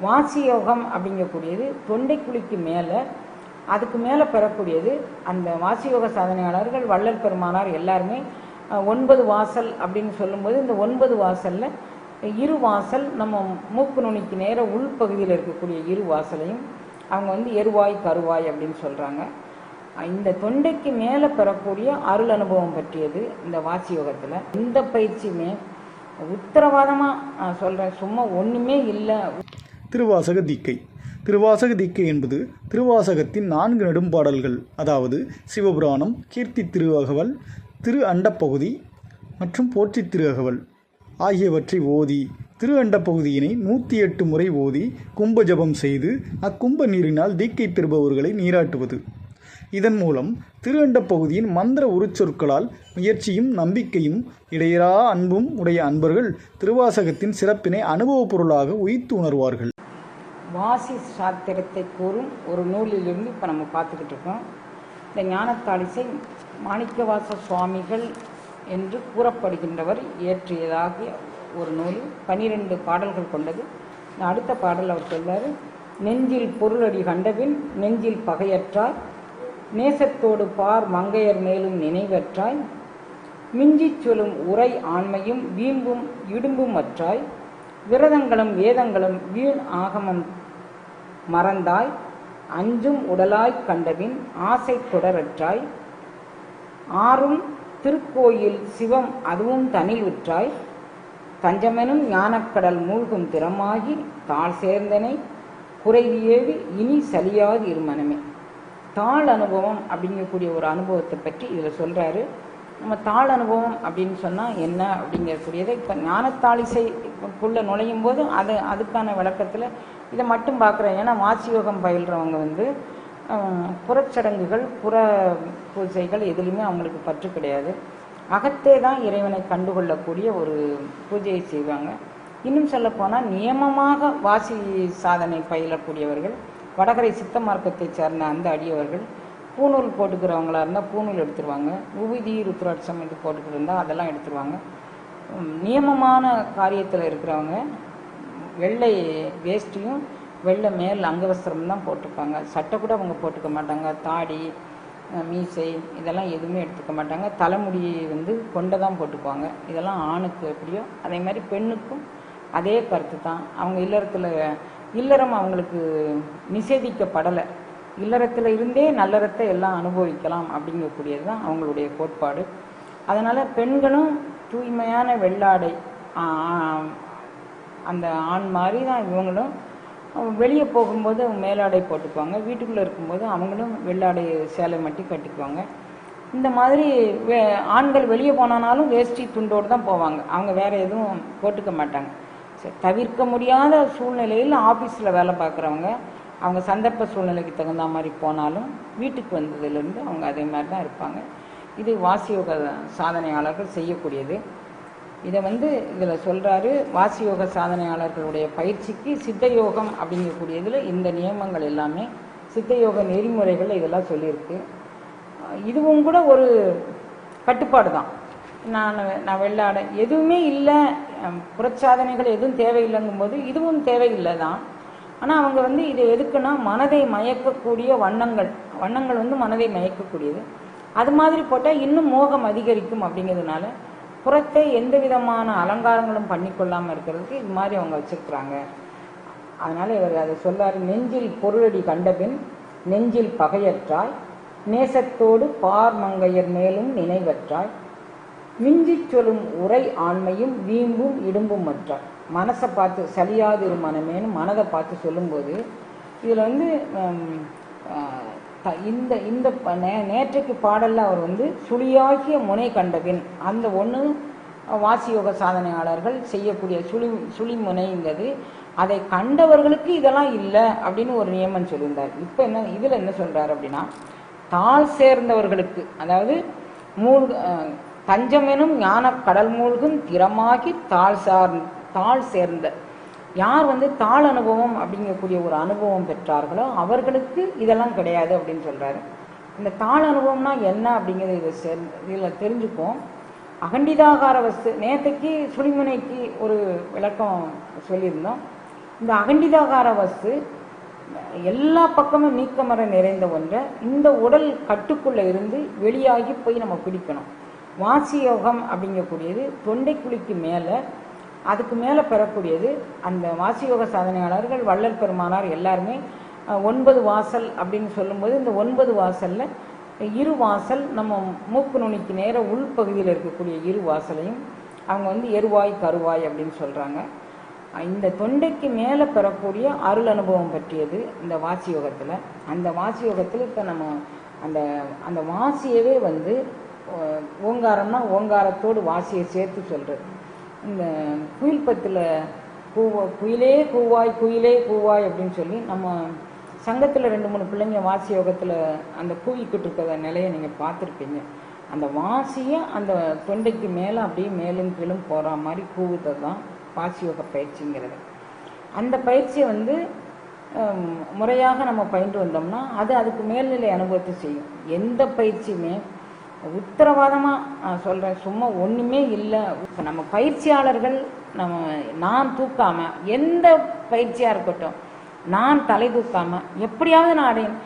வாசி யோகம் அப்படிங்கக்கூடியது தொண்டைக்குழிக்கு மேலே அதுக்கு மேலே பெறக்கூடியது. அந்த வாசி யோக சாதனையாளர்கள் வள்ளல் பெருமானார் எல்லாருமே 9 வாசல் அப்படின்னு சொல்லும்போது இந்த 9 வாசலில் 2 வாசல் நம்ம மூக்கு நுனிக்கு நேர உள்பகுதியில் இருக்கக்கூடிய 2 வாசலையும் அவங்க எருவாய் கருவாய் அப்படின்னு சொல்கிறாங்க. இந்த தொண்டைக்கு மேலே பெறக்கூடிய அருள் அனுபவம் பற்றியது இந்த வாசி யோகத்தில். எந்த பயிற்சியுமே உத்தரவாதமாக சொல்கிறேன், சும்மா ஒன்றுமே இல்லை. திருவாசக தீக்கை. திருவாசக தீக்கை என்பது திருவாசகத்தின் 4 நெடும்பாடல்கள், அதாவது சிவபுராணம், கீர்த்தி திருஅகவல், திரு அண்டப்பகுதி மற்றும் போற்றி திருஅகவல் ஆகியவற்றை ஓதி திரு அண்டப்பகுதியினை 108 முறை ஓதி கும்ப ஜபம் செய்து அக்கும்ப நீரினால் தீக்கை பெறுபவர்களை நீராட்டுவது. இதன் மூலம் திரு அண்டப்பகுதியின் மந்திர உருச்சொற்களால் முயற்சியும் நம்பிக்கையும் இடையறா அன்பும் உடைய அன்பர்கள் திருவாசகத்தின் சிறப்பினை அனுபவப் பொருளாக உய்த்து உணர்வார்கள். வாசி சாத்திரத்தை கூறும் ஒரு நூலிலிருந்து இப்போ நம்ம பார்த்துக்கிட்டு இருக்கோம். இந்த ஞானத்தாளிசை மாணிக்கவாச சுவாமிகள் என்று கூறப்படுகின்றவர் இயற்றியதாகிய ஒரு நூல். 12 பாடல்கள் கொண்டது. அடுத்த பாடல் அவர் சொல்வார், நெஞ்சில் பொருளடி கண்டபின் நெஞ்சில் பகையற்றாய், நேசத்தோடு பார் மங்கையர் மேலும் நினைவற்றாய், மிஞ்சிச் சொல்லும் உரை ஆண்மையும் வீம்பும் இடும்பும் அற்றாய், விரதங்களும் வேதங்களும் வீண் ஆகமம் மறந்தாய், அஞ்சும் உடலாய் கண்டபின் ஆசை தொடரற்றாய், ஆறும் திருக்கோயில் சிவம் அதுவும் தனில் உற்றாய், தஞ்சமெனும் ஞானக்கடல் மூழ்கும் திறமாகி தாழ் சேர்ந்தனை குறைவியேது இனி சலியாது இருமனமே. தாழ் அனுபவம் அப்படிங்கக்கூடிய ஒரு அனுபவத்தை பற்றி இதில் சொல்கிறாரு. நம்ம தாழ் அனுபவம் அப்படின்னு சொன்னால் என்ன அப்படிங்கக்கூடியதை இப்போ ஞானத்தாளிசைக்குள்ளே நுழையும் போது அதுக்கான விளக்கத்தில் இதை மட்டும் பார்க்குறேன். ஏன்னா வாசி யோகம் பயில்றவங்க புறச்சடங்குகள் புற பூஜைகள் எதுலையுமே அவங்களுக்கு பற்று கிடையாது. அகத்தே தான் இறைவனை கண்டுகொள்ளக்கூடிய ஒரு பூஜையை செய்வாங்க. இன்னும் சொல்லப்போனால் நியமமாக வாசி சாதனை பயிலக்கூடியவர்கள் வடகரை சித்த மார்க்கத்தை சேர்ந்த அந்த அடியவர்கள் பூநூல் போட்டுக்கிறவங்களா இருந்தால் பூநூல் எடுத்துருவாங்க. உவிதி ருத்ராட்சம் இது போட்டுக்கிட்டு இருந்தால் அதெல்லாம் எடுத்துருவாங்க. நியமமான காரியத்தில் இருக்கிறவங்க வெள்ளை வேஷ்டியும் வெள்ளை மேல் அங்கவஸ்திரம் தான் போட்டுப்பாங்க. சட்டை கூட அவங்க போட்டுக்க மாட்டாங்க. தாடி மீசை இதெல்லாம் எதுவுமே எடுத்துக்க மாட்டாங்க. தலைமுடி கொண்டை தான் போட்டுக்குவாங்க. இதெல்லாம் ஆணுக்கு எப்படியோ அதே மாதிரி பெண்ணுக்கும் அதே கருத்து தான். அவங்க இல்லறம் அவங்களுக்கு நிஷேதிக்கப்படலை. இல்லறத்தில் இருந்தே நல்லறத்தை எல்லாம் அனுபவிக்கலாம் அப்படிங்கக்கூடியது தான் அவங்களுடைய கோட்பாடு. அதனால் பெண்களும் தூய்மையான வெள்ளாடை அந்த ஆண் மாதிரி தான் இவங்களும் வெளியே போகும்போது மேலாடை போட்டுக்குவாங்க. வீட்டுக்குள்ளே இருக்கும்போது அவங்களும் வெள்ளாடை சேலை மட்டி கட்டிக்குவாங்க. இந்த மாதிரி ஆண்கள் வெளியே போனாலும் வேஷ்டி துண்டோடு தான் போவாங்க. அவங்க வேறு எதுவும் போட்டுக்க மாட்டாங்க. தவிர்க்க முடியாத சூழ்நிலையில் ஆஃபீஸில் வேலை பார்க்குறவங்க அவங்க சந்தர்ப்ப சூழ்நிலைக்கு தகுந்த மாதிரி போனாலும் வீட்டுக்கு வந்ததுலேருந்து அவங்க அதே மாதிரி தான் இருப்பாங்க. இது வாசியோக சாதனையாளர்கள் செய்யக்கூடியது. இதை இதில் சொல்கிறாரு, வாசியோக சாதனையாளர்களுடைய பயிற்சிக்கு சித்த யோகம் அப்படிங்கக்கூடியதில் இந்த நியமங்கள் எல்லாமே சித்த யோக நெறிமுறைகள் இதெல்லாம் சொல்லியிருக்கு. இதுவும் கூட ஒரு கட்டுப்பாடு தான். நான் வெள்ளாடை எதுவுமே இல்லை, புறச்சாதனைகள் எதுவும் தேவையில்லைங்கும்போது இதுவும் தேவையில்லை தான். ஆனால் அவங்க இது எதுக்குன்னா மனதை மயக்கக்கூடிய வண்ணங்கள் மனதை மயக்கக்கூடியது. அது மாதிரி போட்டால் இன்னும் மோகம் அதிகரிக்கும் அப்படிங்கிறதுனால புறத்தை எந்த விதமான அலங்காரங்களும் பண்ணிக்கொள்ளாமல் இருக்கிறதுக்கு இது மாதிரி அவங்க வச்சுருக்குறாங்க. அதனால் இவர் அதை சொல்லார், நெஞ்சில் பொருளடி கண்டபின் நெஞ்சில் பகையற்றாய், நேசத்தோடு பார் மங்கையர் மேலும் நினைவற்றாய், மிஞ்சிச் சொல்லும் உரை ஆண்மையும் வீம்பும் இடும்பும் அற்றாய். மனசை பார்த்து சலியாது மனமேனு மனதை பார்த்து சொல்லும்போது இதில் இந்த நேற்றைக்கு பாடலில் அவர் சுழியாகிய முனை கண்டபின் அந்த ஒன்று வாசியோக சாதனையாளர்கள் செய்யக்கூடிய சுழிமுனைங்கிறது அதை கண்டவர்களுக்கு இதெல்லாம் இல்லை அப்படின்னு ஒரு நியமம் சொல்லியிருந்தார். இப்போ இதில் என்ன சொல்கிறார் அப்படின்னா, தாழ் சேர்ந்தவர்களுக்கு, அதாவது தஞ்சமெனும் ஞான கடல் மூழ்கும் திறமாகி தாழ் சேர்ந்த யார் தாழ் அனுபவம் அப்படிங்கக்கூடிய ஒரு அனுபவம் பெற்றார்களோ அவர்களுக்கு இதெல்லாம் கிடையாது அப்படின்னு சொல்கிறாரு. இந்த தாழ் அனுபவம்னா என்ன அப்படிங்கிறது இதில் தெரிஞ்சுப்போம். அகண்டிதாகார வஸ்து நேற்றுக்கு சுழிமுனைக்கு ஒரு விளக்கம் சொல்லியிருந்தோம். இந்த அகண்டிதாகார வஸ்து எல்லா பக்கமும் நீக்கமர நிறைந்த ஒன்றை இந்த உடல் கட்டுக்குள்ளே இருந்து வெளியாகி போய் நம்ம பிடிக்கணும். வாசி யோகம் அப்படிங்கக்கூடியது தொண்டைக்குழிக்கு மேலே, அதுக்கு மேலே பெறக்கூடியது. அந்த வாசியோக சாதனையாளர்கள் வள்ளல் பெருமானார் எல்லாருமே 9 வாசல் அப்படின்னு சொல்லும்போது இந்த 9 வாசலில் 2 வாசல் நம்ம மூக்கு நுனிக்கு நேர உள்பகுதியில் இருக்கக்கூடிய 2 வாசலையும் அவங்க எருவாய் கருவாய் அப்படின்னு சொல்கிறாங்க. இந்த தொண்டைக்கு மேலே பெறக்கூடிய அருள் அனுபவம் பற்றியது இந்த வாசி யோகத்தில். அந்த வாசி யோகத்தில் இப்போ நம்ம அந்த அந்த வாசியவே ஓங்காரம்னா ஓங்காரத்தோடு வாசியை சேர்த்து சொல்கிறது. இந்த குயில் பத்தில் குயிலே கூவாய் குயிலே கூவாய் அப்படின்னு சொல்லி நம்ம சங்கத்தில் 2-3 பிள்ளைங்க வாசி யோகத்தில் அந்த கூவிக்கிட்டு இருக்கிற நிலையை நீங்கள் பார்த்துருப்பீங்க. அந்த வாசியை அந்த தொண்டைக்கு மேலே அப்படியே மேலும் கீழும் போகிற மாதிரி கூவுறது தான் வாசியோக பயிற்சிங்கிறது. அந்த பயிற்சியை முறையாக நம்ம பயின்று வந்தோம்னா அதுக்கு மேல்நிலை அனுபவத்தை செய்யும். எந்த பயிற்சியுமே உத்தரவாதமாக சொல்கிறேன், சும்மா ஒன்றுமே இல்லை. இப்போ நம்ம பயிற்சியாளர்கள் நான் தூக்காமல், எந்த பயிற்சியாக இருக்கட்டும் நான் தலை தூக்காமல் எப்படியாவது நான் அடையணும்.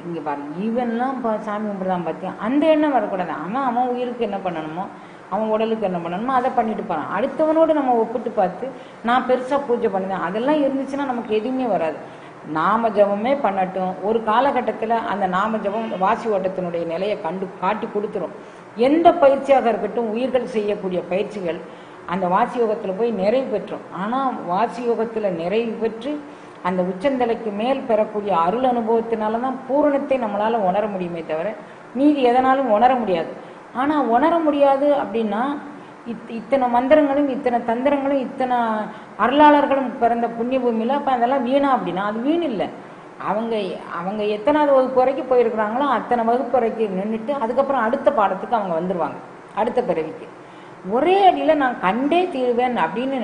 இங்கே பாருங்க, இவன்லாம் சாமி கும்பிடுதான் பார்த்தியா, அந்த எண்ணம் வரக்கூடாது. அவன் உயிருக்கு என்ன பண்ணணுமோ, அவன் உடலுக்கு என்ன பண்ணணுமோ அதை பண்ணிட்டு போகிறான். அடுத்தவனோடு நம்ம ஒப்பிட்டு பார்த்து நான் பெருசாக பூஜை பண்ணுவேன் அதெல்லாம் இருந்துச்சுன்னா நமக்கு எதுவுமே வராது. நாம ஜபமே பண்ணட்டும். ஒரு காலகட்டத்தில் அந்த நாம ஜபம் வாசி ஓட்டத்தினுடைய நிலையை காட்டி கொடுத்துரும். எந்த பயிற்சியாக இருக்கட்டும், உயிர்கள் செய்யக்கூடிய பயிற்சிகள் அந்த வாசி யோகத்தில் போய் நிறைவு பெற்றோம். ஆனால் வாசி யோகத்தில் நிறைவு பெற்று அந்த உச்சந்தலைக்கு மேல் பெறக்கூடிய அருள் அனுபவத்தினால தான் பூரணத்தை நம்மளால் உணர முடியுமே தவிர மீதி எதனாலும் உணர முடியாது. ஆனால் உணர முடியாது அப்படின்னா இத்தனை மந்திரங்களும் இத்தனை தந்திரங்களும் இத்தனை அருளாளர்களும் பிறந்த புண்ணிய பூமியில் அப்போ அதெல்லாம் வீணா அப்படின்னா அது வீண் இல்லை. அவங்க எத்தனாவது வகுப்பு வரைக்கும் போயிருக்கிறாங்களோ அத்தனை வகுப்பு வரைக்கும் நின்றுட்டு அதுக்கப்புறம் அடுத்த பாடத்துக்கு அவங்க வந்துடுவாங்க. அடுத்த பிறவிக்கு ஒரே அடியில் நான் கண்டே தீருவேன் அப்படின்னு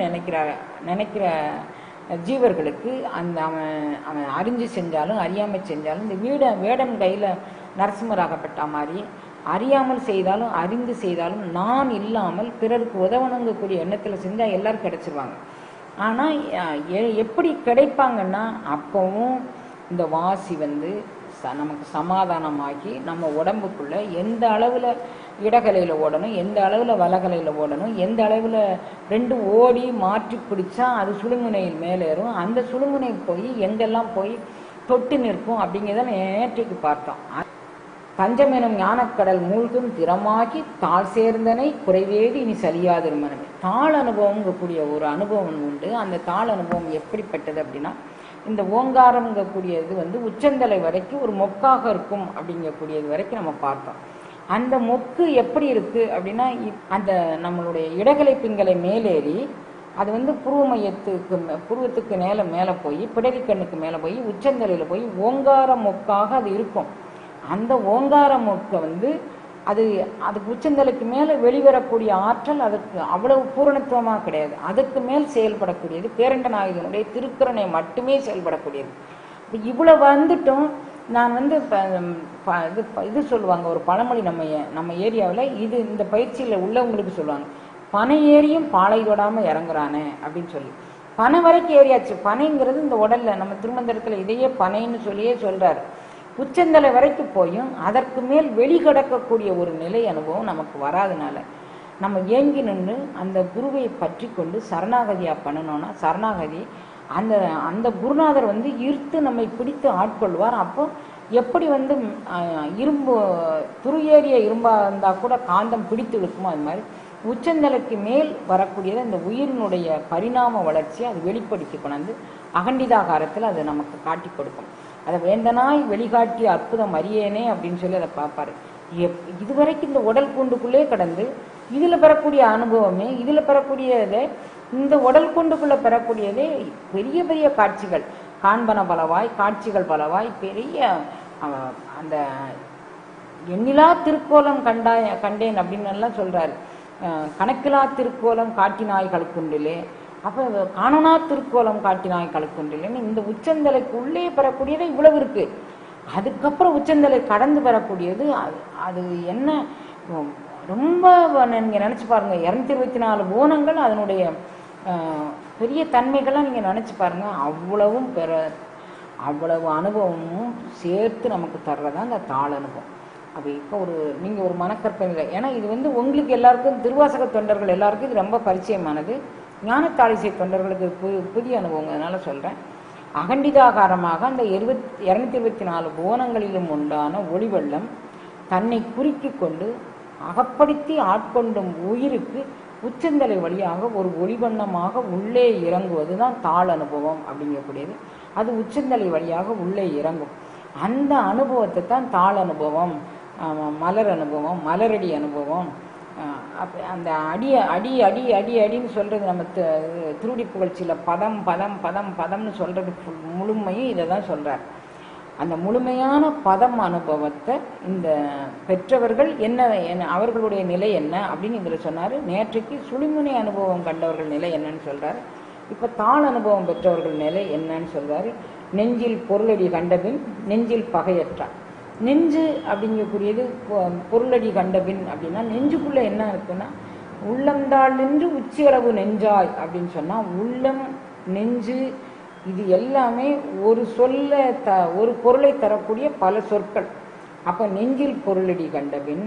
நினைக்கிற ஜீவர்களுக்கு அவன் அறிஞ்சு செஞ்சாலும் அறியாமல் செஞ்சாலும் இந்த வேடம் கையில் நரசிம்மராகப்பட்ட மாதிரி அறியாமல் செய்தாலும் அறிந்து செய்தாலும் நான் இல்லாமல் பிறருக்கு உதவணுங்கக்கூடிய எண்ணத்தில் செஞ்சால் எல்லாரும் கிடைச்சிருவாங்க. ஆனால் எப்படி கிடைப்பாங்கன்னா அப்பவும் இந்த வாசி நமக்கு சமாதானமாகி நம்ம உடம்புக்குள்ள எந்த அளவில் இடகலையில் ஓடணும், எந்த அளவில் வலகலையில் ஓடணும், எந்த அளவில் 2 ஓடி மாற்றி பிடிச்சா அது சுழுமுனையில் மேலேறும், அந்த சுழுமுனை போய் எங்கெல்லாம் போய் தொட்டு நிற்கும் அப்படிங்கிறத நேற்றைக்கு பார்த்தோம். பஞ்சமெனும் ஞானக்கடல் மூழ்கும் திறமாகி தாழ் சேர்ந்தனை குறைவேடி இனி சலியாதிருமனமே. தாழ் அனுபவங்கக்கூடிய ஒரு அனுபவம் உண்டு. அந்த தாழ் அனுபவம் எப்படிப்பட்டது அப்படின்னா இந்த ஓங்காரம்ங்கக்கூடியது உச்சந்தலை வரைக்கும் ஒரு மொக்காக இருக்கும் அப்படிங்கக்கூடியது வரைக்கும் நம்ம பார்த்தோம். அந்த மொக்கு எப்படி இருக்கு அப்படின்னா அந்த நம்மளுடைய இடகலை பிங்கலை மேலேறி அது புருவத்துக்கு மேலே போய் பிடரி கண்ணுக்கு மேலே போய் உச்சந்தலையில் போய் ஓங்கார மொக்காக அது இருக்கும். அந்த ஓங்கார மொக்க அதுக்கு உச்சந்தலைக்கு மேலே வெளிவரக்கூடிய ஆற்றல் அதுக்கு அவ்வளவு பூரணத்துவமாக கிடையாது. அதுக்கு மேல் செயல்படக்கூடியது பேரண்ட நாயகனுடைய திருக்குறனை மட்டுமே செயல்படக்கூடியது. இவ்வளவு வந்துட்டும் நான் இது சொல்லுவாங்க, ஒரு பழமொழி நம்ம ஏரியாவில் இந்த பயிற்சியில் உள்ளவங்களுக்கு சொல்லுவாங்க, பனை ஏறியும் பாலை தொடாமல் இறங்குறானே அப்படின்னு சொல்லி. பனை வரைக்கும் ஏறியாச்சு. பனைங்கிறது இந்த உடல்ல நம்ம திருமந்திரத்தில் இதையே பனைன்னு சொல்லியே சொல்றாரு. உச்சந்தலை வரைக்கும் போயும் அதற்கு மேல் வெளிக்கடக்கக்கூடிய ஒரு நிலை அனுபவம் நமக்கு வராதனால நம்ம ஏங்கி நின்று அந்த குருவை பற்றி கொண்டு சரணாகதியா பண்ணணும்னா சரணாகதி அந்த குருநாதர் ஈர்த்து நம்மை பிடித்து ஆட்கொள்வார். அப்போ எப்படி இரும்பு துருஏறிய இரும்பா இருந்தால் கூட காந்தம் பிடித்து இருக்குமோ அது மாதிரி உச்சந்தலைக்கு மேல் வரக்கூடியது இந்த உயிரினுடைய பரிணாம வளர்ச்சியை அது வெளிப்படுத்தி கொண்டு அகண்டிதாகாரத்தில் அது நமக்கு காட்டி கொடுக்கும். அதை வேந்தனாய் வெளிக்காட்டிய அற்புதம் அறியேனே அப்படின்னு சொல்லி அதை பார்ப்பாரு. இதுவரைக்கும் இந்த உடல் கூண்டுக்குள்ளே கடந்து இதில் பெறக்கூடிய அனுபவமே, இதில் பெறக்கூடியதே, இந்த உடல் கூண்டுக்குள்ளே பெறக்கூடியதே பெரிய பெரிய காட்சிகள், காண்பன பலவாய் காட்சிகள் பலவாய், பெரிய அந்த எண்ணிலா திருக்கோலம் கண்டேன் அப்படின்னு எல்லாம் சொல்றாரு. கணக்கிலா திருக்கோலம் காட்டினாய் கழுக்குண்டிலே, அப்போ காணனா திருக்கோலம் காட்டினாய் கழுக்குண்டிலேன்னு இந்த உச்சந்தலைக்கு உள்ளே பெறக்கூடியது இவ்வளவு இருக்கு. அதுக்கப்புறம் உச்சந்தலை கடந்து பெறக்கூடியது அது என்ன ரொம்ப நீங்கள் நினச்சி பாருங்க. 224 புவனங்கள் அதனுடைய பெரிய தன்மைகள்லாம் நீங்கள் நினச்சி பாருங்கள். அவ்வளவு அனுபவமும் சேர்த்து நமக்கு தர்றதா இந்த தாள் அனுபவம். அப்போ இப்போ நீங்கள் ஒரு மனக்கற்பனை, ஏன்னா இது உங்களுக்கு எல்லாருக்கும், திருவாசக தொண்டர்கள் எல்லாருக்கும் இது ரொம்ப பரிச்சயமானது. ஞானத்தாழிசை தொண்டர்களுக்கு புதிய அனுபவம். அதனால் சொல்கிறேன். அகண்டிதாகாரமாக அந்த 224 புவனங்களிலும் உண்டான ஒளிவெள்ளம் தன்னை குறுக்கி கொண்டு அகப்படுத்தி ஆட்கொண்டும் உயிருக்கு உச்சந்தலை வழியாக ஒரு ஒளிவண்ணமாக உள்ளே இறங்குவது தான் தாள் அனுபவம் அப்படிங்கக்கூடியது. அது உச்சந்தலை வழியாக உள்ளே இறங்கும். அந்த அனுபவத்தை தான் தாள் அனுபவம், மலர் அனுபவம், மலரடி அனுபவம். அந்த அடின்னு சொல்றது நம்ம திருடி புகழ்ச்சியில் பதம்னு சொல்றது முழுமையும் இதை தான் சொல்றார். அந்த முழுமையான பதம் அனுபவத்தை இந்த பெற்றவர்கள் என்ன அவர்களுடைய நிலை என்ன அப்படின்னு இதில் சொன்னார். நேற்றைக்கு சுழிமுனை அனுபவம் கண்டவர்கள் நிலை என்னன்னு சொல்றாரு. இப்போ தாள் அனுபவம் பெற்றவர்கள் நிலை என்னன்னு சொல்றாரு. நெஞ்சில் பொருளடி கண்டபின் நெஞ்சில் பகையற்றார். நெஞ்சு அப்படிங்கக்கூடியது பொருளடி கண்டபின் அப்படின்னா நெஞ்சுக்குள்ள என்ன இருக்குன்னா, உள்ளம்தாள் நின்று உச்சியளவு நெஞ்சாய் அப்படின்னு சொன்னா உள்ளம் நெஞ்சு இது எல்லாமே ஒரு ஒரு பொருளை தரக்கூடிய பல சொற்கள். அப்ப நெஞ்சில் பொருளடி கண்டபின்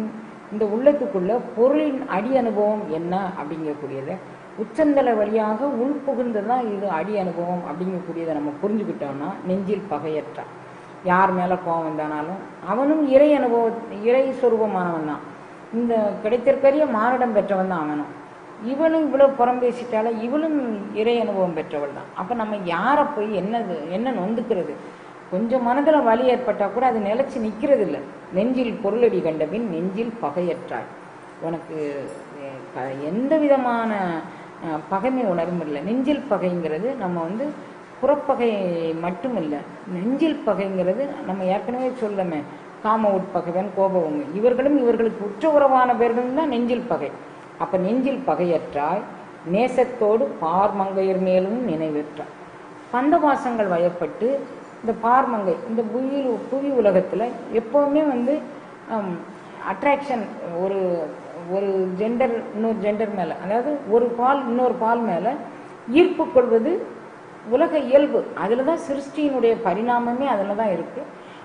இந்த உள்ளத்துக்குள்ள பொருளின் அடி அனுபவம் என்ன அப்படிங்கக்கூடியதை உச்சந்தலை வழியாக உள்புகுந்துதான் இது அடி அனுபவம் அப்படிங்கக்கூடியதை நம்ம புரிஞ்சுக்கிட்டோம்னா நெஞ்சில் பகையற்றான். யார் மேல கோபம் வந்தானாலும் அவனும் இறை இறை சொரூபமானவன் தான். இந்த கிடைத்திருக்கிற மானிடம் பெற்றவன் தான் அவனும். இவனும் இவ்வளவு புறம் பேசிட்டால இவளும் இறை அனுபவம் பெற்றவள் தான். அப்ப நம்ம யாரை போய் என்ன நொந்துக்கிறது? கொஞ்சம் மனதுல வலி ஏற்பட்டா கூட அது நிலைச்சு நிக்கிறது இல்லை. நெஞ்சில் பொருளடி கண்டபின் நெஞ்சில் பகையற்றாய். உனக்கு எந்த விதமான பகைமை உணர்வும் இல்லை. நெஞ்சில் பகைங்கிறது நம்ம புறப்பகை மட்டும் இல்லை, நெஞ்சில் பகைங்கிறது நம்ம ஏற்கனவே சொல்லமே, காம உட்பகைவன் கோபவங்க இவர்களும் இவர்களுக்கு உற்ற உறவான பேர்களும் தான் நெஞ்சில் பகை. அப்ப நெஞ்சில் பகையற்றாய் நேசத்தோடு பார்மங்கையர் மேலும் நினைவற்றாய். பந்தவாசங்கள் வயப்பட்டு இந்த பார்மங்கை இந்த புவி உலகத்துல எப்பவுமே அட்ராக்ஷன் ஒரு ஜெண்டர் இன்னொரு ஜெண்டர் மேல, அதாவது ஒரு பால் இன்னொரு பால் மேல ஈர்ப்பு கொள்வது உலக இயல்பு. அதுல தான் சிருஷ்டியினுடைய பரிணாமமே அதுல தான் இருக்கு.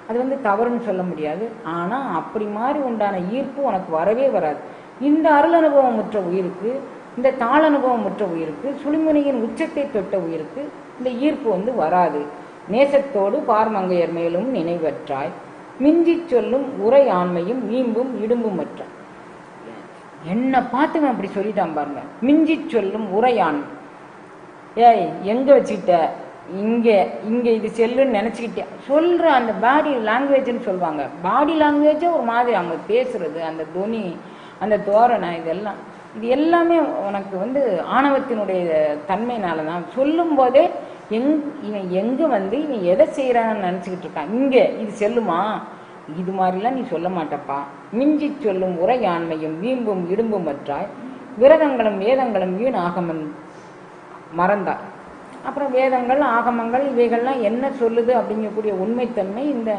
அது தவறுன்னு சொல்ல முடியாது. ஆனா அப்படி மாதிரி உண்டான ஈர்ப்பு உனக்கு வரவே வராது. இந்த அருள் அனுபவம் முற்ற உயிருக்கு, இந்த தாள் அனுபவம் முற்ற உயிருக்கு, சுழிமுனையின் உச்சத்தை தொட்ட உயிருக்கு இந்த ஈர்ப்பு வராது. நேசத்தோடு பார்மங்கையர் மேலும் நினைவற்றாய் மிஞ்சி சொல்லும் உரை ஆண்மையும் மீம்பும் இடும்பும் அற்ற. என்ன பார்த்துங்க அப்படி சொல்லிட்டான் பாருங்க. மிஞ்சி சொல்லும் உரை ஆண்மை. ஏய் எங்க வச்சுக்கிட்ட? இங்க இது செல்லுன்னு நினைச்சுக்கிட்டேன் சொல்ற அந்த பாடி லாங்குவேஜ்னு சொல்லுவாங்க. பாடி லாங்குவேஜே ஒரு மாதிரி அவங்க பேசுறது, அந்த துணி, அந்த தோரணை, இது எல்லாமே உனக்கு ஆணவத்தினுடைய தன்மையினாலதான். சொல்லும் போதே இவன் எங்க இவன் எதை செய்யறான்னு நினைச்சுக்கிட்டு இருக்கான். இங்க இது செல்லுமா? இது மாதிரிலாம் நீ சொல்ல மாட்டப்பா. மிஞ்சி சொல்லும் உரை ஆண்மையும் வீம்பும் இடும்பும் அற்றாய் விரதங்களும் வேதங்களும் வீண் ஆகமன் மறந்தார். அப்புறம் வேதங்கள் ஆகமங்கள் இவைகள்லாம் என்ன சொல்லுது அப்படிங்கக்கூடிய உண்மைத்தன்மை இந்த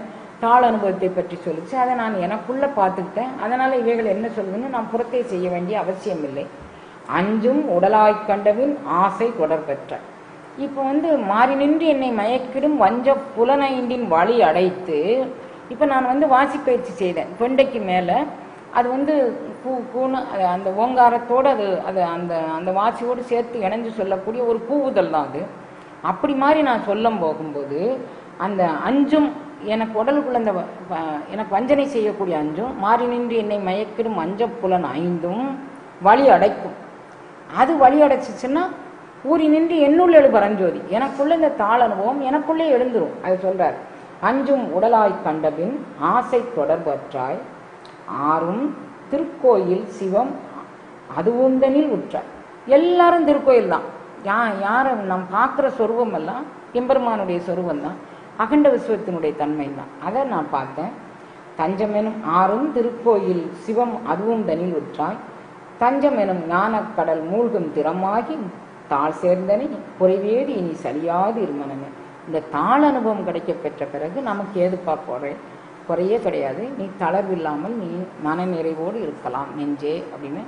தாள் அனுபவத்தை பற்றி சொல்லிச்சு. அதை நான் எனக்குள்ள பார்த்துக்கிட்டேன். அதனால இவைகள் என்ன சொல்லுதுன்னு நான் புறத்தை செய்ய வேண்டிய அவசியம் இல்லை. அஞ்சும் உடலாய்க் கண்டவின் ஆசை தொடர்பற்ற. இப்போ மாறி நின்று என்னை மயக்கிடும் வஞ்ச புலனைண்டின் வழி அடைத்து, இப்போ நான் வாசிப்பயிற்சி செய்தேன். தொண்டைக்கு மேலே அது கூன்னு அந்த ஓங்காரத்தோடு அது அந்த வாசியோடு சேர்த்து இணைஞ்சு சொல்லக்கூடிய ஒரு கூவுதல் தான் அது. அப்படி மாதிரி நான் சொல்லும் போகும்போது அந்த அஞ்சும் எனக்கு உடலுக்குள்ள எனக்கு வஞ்சனை செய்யக்கூடிய அஞ்சும் மாறி நின்று என்னை மயக்கிடும் அஞ்ச புலன் 5ம் வழி அடைக்கும். அது வழி அடைச்சிச்சுன்னா ஊறி நின்று என்னுள்ள எழு பரஞ்சோதி, எனக்குள்ள இந்த தாள் அனுபவம் எனக்குள்ளே எழுந்துரும். அது சொல்றார். அஞ்சும் உடலாய் கண்டபின் ஆசை தொடர்பற்றாய் ஆறும் திருக்கோயில் சிவம் அதுவுந்தனில் உற்றார். எல்லாரும் திருக்கோயில் தான். யாரும் நாம் பார்க்குற சொருபம் எல்லாம் எம்பெருமானுடைய சொருபம் தான், அகண்ட விஸ்வத்தினுடைய தன்மை தான். அதை நான் பார்த்தேன். தஞ்சம் எனும் ஆறும் திருக்கோயில் சிவம் அதுவும் தனில் உற்றாய் தஞ்சம் எனும் ஞானக்கடல் மூழ்கும் திறமாகி தாழ் சேர்ந்தனை குறைவேது இனி சலியாது இருமனமே. இந்த தாள் அனுபவம் கிடைக்க பெற்ற பிறகு நமக்கு ஏதுப்பா குறையே கிடையாது. நீ தளர்வில்லாமல் நீ மன நிறைவோடு இருக்கலாம் நெஞ்சே அப்படின்னு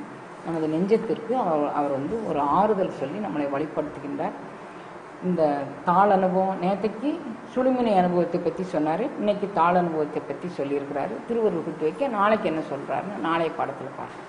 நமது நெஞ்சத்திற்கு அவர் ஒரு ஆறுதல் சொல்லி நம்மளை வழிபடுத்துகின்றார். இந்த தாள் அனுபவம், நேற்றைக்கு சுழுமினை அனுபவத்தை பற்றி சொன்னார், இன்னைக்கு தாள் அனுபவத்தை பற்றி சொல்லியிருக்கிறாரு. திருவருள் குத்து வைக்க நாளைக்கு என்ன சொல்கிறாருன்னு நாளைய பாடத்தில் பார்க்கலாம்.